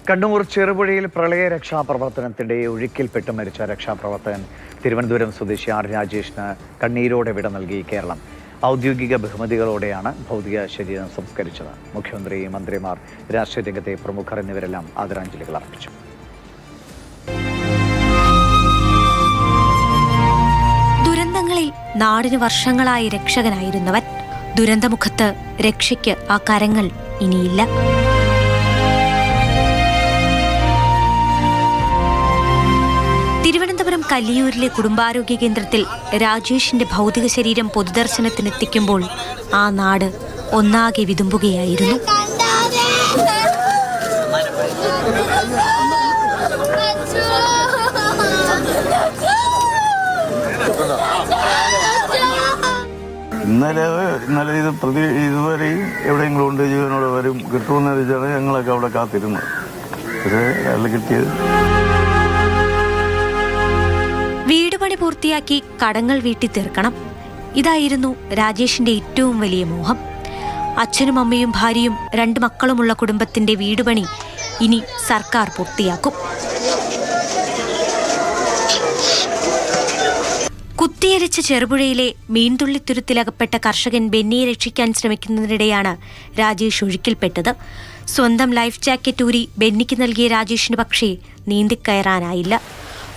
കണ്ണൂർ ചെറുപുഴയിൽ പ്രളയ രക്ഷാപ്രവർത്തനത്തിനിടെ ഒഴുക്കിൽപ്പെട്ട് മരിച്ച രക്ഷാപ്രവർത്തകൻ തിരുവനന്തപുരം സ്വദേശി ആർ രാജേഷിന് കണ്ണീരോടെ വിട നൽകി കേരളം. ഔദ്യോഗിക ബഹുമതികളോടെയാണ് ഭൗതിക ശരീരം സംസ്കരിച്ചത്. മുഖ്യമന്ത്രി, മന്ത്രിമാർ, രാഷ്ട്രീയ രംഗത്തെ പ്രമുഖർ എന്നിവരെല്ലാം ആദരാഞ്ജലികൾ അർപ്പിച്ചു. ദുരന്തങ്ങളിൽ നാടിന് വർഷങ്ങളായി രക്ഷകനായിരുന്നവൻ. ദുരന്തമുഖത്ത് രക്ഷയ്ക്ക് ആ കരങ്ങൾ ഇനിയില്ല. തിരുവനന്തപുരം കല്ലിയൂരിലെ കുടുംബാരോഗ്യ കേന്ദ്രത്തിൽ രാജേഷിന്റെ ഭൗതിക ശരീരം പൊതുദർശനത്തിനെത്തിക്കുമ്പോൾ ആ നാട് ഒന്നാകെ വിതുമ്പുകയായിരുന്നു. ഇന്നലെ ഇതുവരെയും എവിടെയെങ്കിലും ഉണ്ട്, ജീവനോടെ വരും, കിട്ടുമെന്ന് വെച്ചാണ് ഞങ്ങളൊക്കെ അവിടെ കാത്തിരുന്നത്. കിട്ടിയത് വീട് പണി പൂർത്തിയാക്കി കടങ്ങൾ വീട്ടി തീർക്കണം. ഇതായിരുന്നു രാജേഷിന്റെ ഏറ്റവും വലിയ മോഹം. അച്ഛനും അമ്മയും ഭാര്യയും 2 മക്കളുമുള്ള കുടുംബത്തിന്റെ വീടുപണി ഇനി സർക്കാർ പൂർത്തിയാക്കും. കുത്തിയരിച്ച ചെറുപുഴയിലെ മീൻതുള്ളിത്തുരുത്തിലകപ്പെട്ട കർഷകൻ ബെന്നിയെ രക്ഷിക്കാൻ ശ്രമിക്കുന്നതിനിടെയാണ് രാജേഷ് ഒഴുക്കിൽപ്പെട്ടത്. സ്വന്തം ലൈഫ് ജാക്കറ്റ് ഊരി ബെന്നിക്ക് നൽകിയ രാജേഷിന് പക്ഷേ നീന്തിക്കയറാനായില്ല.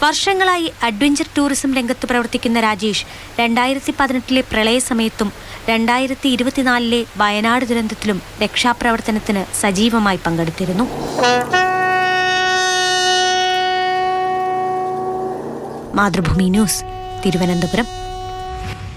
വർഷങ്ങളായി അഡ്വഞ്ചർ ടൂറിസം രംഗത്ത് പ്രവർത്തിക്കുന്ന രാജേഷ് 2018 പ്രളയസമയത്തും 2024 വയനാട് ദുരന്തത്തിലും രക്ഷാപ്രവർത്തനത്തിന് സജീവമായി പങ്കെടുത്തിരുന്നു. മാതൃഭൂമി ന്യൂസ്, തിരുവനന്തപുരം.